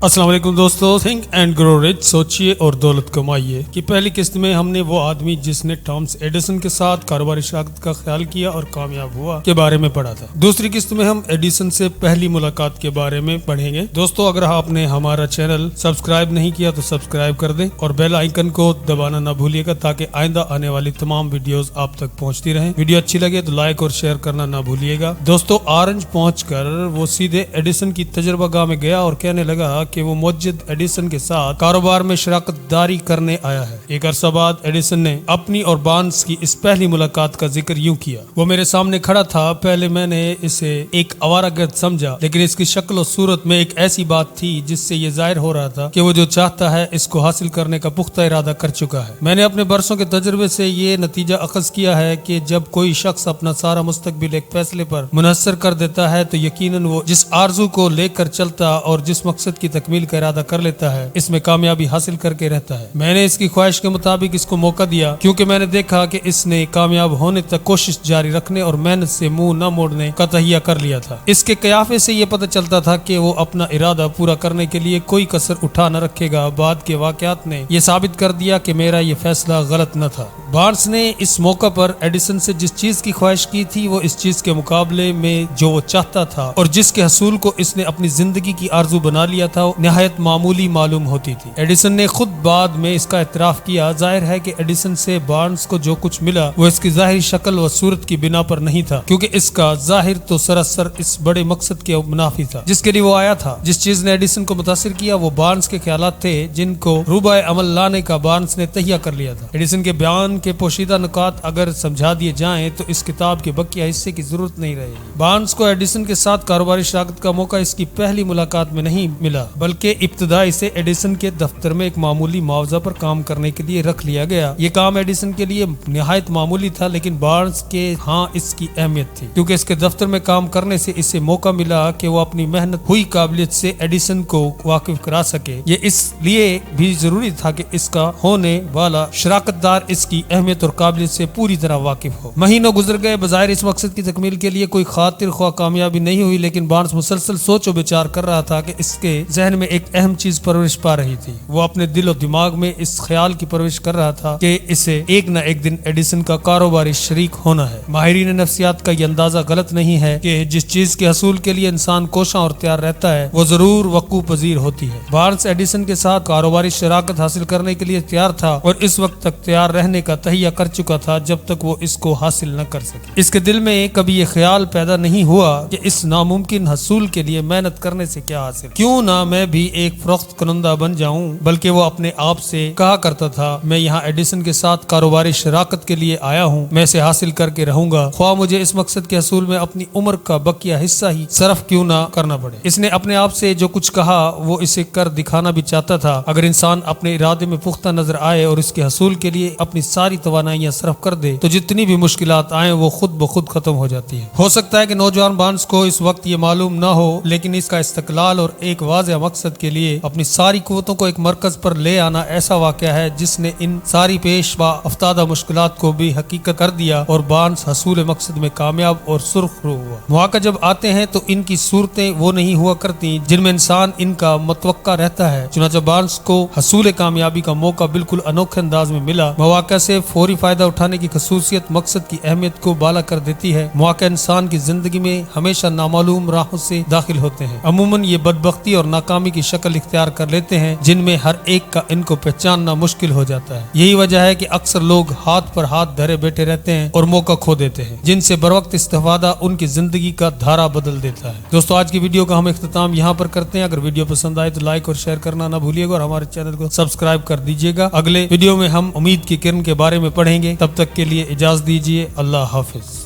السلام علیکم دوستو، تھنک اینڈ گرو رچ، سوچئے اور دولت کمائیے کی پہلی قسط میں ہم نے وہ آدمی جس نے تھامس ایڈیسن کے ساتھ کاروباری شراکت کا خیال کیا اور کامیاب ہوا کے بارے میں پڑھا تھا۔ دوسری قسط میں ہم ایڈیسن سے پہلی ملاقات کے بارے میں پڑھیں گے۔ دوستو، اگر آپ نے ہمارا چینل سبسکرائب نہیں کیا تو سبسکرائب کر دیں اور بیل آئیکن کو دبانا نہ بھولیے گا تاکہ آئندہ آنے والی تمام ویڈیوز آپ تک پہنچتی رہیں۔ ویڈیو اچھی لگے تو لائک اور شیئر کرنا نہ بھولیے گا۔ دوستو، آرنج پہنچ کر وہ سیدھے ایڈیسن کی تجربہ گاہ میں گیا اور کہنے لگا کہ وہ موجد ایڈیسن کے ساتھ کاروبار میں شراکت داری کرنے آیا ہے۔ ایک عرصہ بعد ایڈیسن نے اپنی اور بارنس کی اس پہلی ملاقات کا ذکر یوں کیا: وہ میرے سامنے کھڑا تھا، پہلے میں نے اسے ایک آوارہ گرد سمجھا، لیکن اس کی شکل و صورت میں ایک ایسی بات تھی جس سے یہ ظاہر ہو رہا تھا کہ وہ جو چاہتا ہے اس کو حاصل کرنے کا پختہ ارادہ کر چکا ہے۔ میں نے اپنے برسوں کے تجربے سے یہ نتیجہ اخذ کیا ہے کہ جب کوئی شخص اپنا سارا مستقبل ایک فیصلے پر منحصر کر دیتا ہے تو یقیناً وہ جس آرزو کو لے کر چلتا اور جس مقصد کی تکمیل کا ارادہ کر لیتا ہے اس میں کامیابی حاصل کر کے رہتا ہے۔ میں نے اس کی خواہش کے مطابق اس کو موقع دیا کیونکہ میں نے دیکھا کہ اس نے کامیاب ہونے تک کوشش جاری رکھنے اور محنت سے منہ نہ موڑنے کا تہیہ کر لیا تھا۔ اس کے قیافے سے یہ پتہ چلتا تھا کہ وہ اپنا ارادہ پورا کرنے کے لیے کوئی کسر اٹھا نہ رکھے گا۔ بعد کے واقعات نے یہ ثابت کر دیا کہ میرا یہ فیصلہ غلط نہ تھا۔ بارنس نے اس موقع پر ایڈیسن سے جس چیز کی خواہش کی تھی وہ اس چیز کے مقابلے میں جو وہ چاہتا تھا اور جس کے حصول کو اس نے اپنی زندگی کی آرزو بنا لیا تھا نہایت معمولی معلوم ہوتی تھی۔ ایڈیسن نے خود بعد میں اس کا اعتراف کیا۔ ظاہر ہے کہ ایڈیسن سے بارنس کو جو کچھ ملا وہ اس کی ظاہری شکل و صورت کی بنا پر نہیں تھا، کیونکہ اس کا ظاہر تو سراسر اس بڑے مقصد کے منافی تھا جس کے لیے وہ آیا تھا۔ جس چیز نے ایڈیسن کو متاثر کیا وہ بارنس کے خیالات تھے جن کو روبہ عمل لانے کا بارنس نے تہیہ کر لیا تھا۔ ایڈیسن کے بیان کے پوشیدہ نکات اگر سمجھا دیے جائیں تو اس کتاب کے بقیہ حصے کی ضرورت نہیں رہے گی۔ بارنس کو ایڈیسن کے ساتھ کاروباری شراکت کا موقع اس کی پہلی ملاقات میں نہیں ملا، بلکہ ابتدا اسے ایڈیسن کے دفتر میں ایک معمولی معاوضہ پر کام کرنے کے لیے رکھ لیا گیا۔ یہ کام ایڈیسن کے لیے نہایت معمولی تھا، لیکن بارنس کے ہاں اس کی اہمیت تھی کیونکہ اس کے دفتر میں کام کرنے سے اسے موقع ملا کہ وہ اپنی محنت ہوئی قابلیت سے ایڈیسن کو واقف کرا سکے۔ یہ اس لیے بھی ضروری تھا کہ اس کا ہونے والا شراکت دار اس کی اہمیت اور قابلیت سے پوری طرح واقف ہو۔ مہینوں گزر گئے، بظاہر اس مقصد کی تکمیل کے لیے کوئی خاطر خواہ کامیابی نہیں ہوئی، لیکن بارنس مسلسل سوچ و بچار کر رہا تھا کہ اس کے ذہن میں ایک اہم چیز پرورش پا رہی تھی۔ وہ اپنے دل و دماغ میں اس خیال کی پرورش کر رہا تھا کہ اسے ایک نہ ایک دن ایڈیسن کا کاروباری شریک ہونا ہے۔ ماہرین نفسیات کا یہ اندازہ غلط نہیں ہے کہ جس چیز کے حصول کے لیے انسان کوشاں اور تیار رہتا ہے وہ ضرور وقوع پذیر ہوتی ہے۔ بارنس ایڈیسن کے ساتھ کاروباری شراکت حاصل کرنے کے لیے تیار تھا اور اس وقت تک تیار رہنے کا تہیہ کر چکا تھا جب تک وہ اس کو حاصل نہ کر سکے۔ اس کے دل میں کبھی یہ خیال پیدا نہیں ہوا کہ اس ناممکن حصول کے لیے محنت کرنے سے کیا حاصل، کیوں نہ میں بھی ایک فروخت کنندہ بن جاؤں، بلکہ وہ اپنے آپ سے کہا کرتا تھا میں یہاں ایڈیسن کے ساتھ کاروباری شراکت کے لیے آیا ہوں، میں اسے حاصل کر کے رہوں گا، خواہ مجھے اس مقصد کے حصول میں اپنی عمر کا بقیہ حصہ ہی صرف کیوں نہ کرنا پڑے۔ اس نے اپنے آپ سے جو کچھ کہا وہ اسے کر دکھانا بھی چاہتا تھا۔ اگر انسان اپنے ارادے میں پختہ نظر آئے اور اس کے حصول کے لیے اپنی ساری توانائیاں صرف کر دے تو جتنی بھی مشکلات آئیں وہ خود بخود ختم ہو جاتی ہیں۔ ہو سکتا ہے کہ نوجوان بارنس کو اس وقت یہ معلوم نہ ہو، لیکن اس کا استقلال اور ایک واضح مقصد کے لیے اپنی ساری قوتوں کو ایک مرکز پر لے آنا ایسا واقعہ ہے جس نے ان ساری پیش با افتادہ مشکلات کو بھی حقیقت کر دیا اور بارنس حصول مقصد میں کامیاب اور سرخ رو ہوا۔ مواقع جب آتے ہیں تو ان کی صورتیں وہ نہیں ہوا کرتی جن میں انسان ان کا متوقع رہتا ہے۔ چنانچہ بارنس کو حصول کامیابی کا موقع بالکل انوکھے انداز میں ملا۔ مواقع سے فوری فائدہ اٹھانے کی خصوصیت مقصد کی اہمیت کو بالا کر دیتی ہے۔ مواقع انسان کی زندگی میں ہمیشہ نامعلوم راہوں سے داخل ہوتے ہیں، عموماً یہ بدبختی اور ناکامی کی شکل اختیار کر لیتے ہیں جن میں ہر ایک کا ان کو پہچاننا مشکل ہو جاتا ہے۔ یہی وجہ ہے کہ اکثر لوگ ہاتھ پر ہاتھ دھرے بیٹھے رہتے ہیں اور موقع کھو دیتے ہیں جن سے بروقت استفادہ ان کی زندگی کا دھارا بدل دیتا ہے۔ دوستو، آج کی ویڈیو کا ہم اختتام یہاں پر کرتے ہیں۔ اگر ویڈیو پسند آئے تو لائک اور شیئر کرنا نہ بھولیے گا اور ہمارے چینل کو سبسکرائب کر دیجیے گا۔ اگلے ویڈیو میں ہم امید کی کرن کے بارے میں پڑھیں گے، تب تک کے لیے اجازت دیجیے۔ اللہ حافظ۔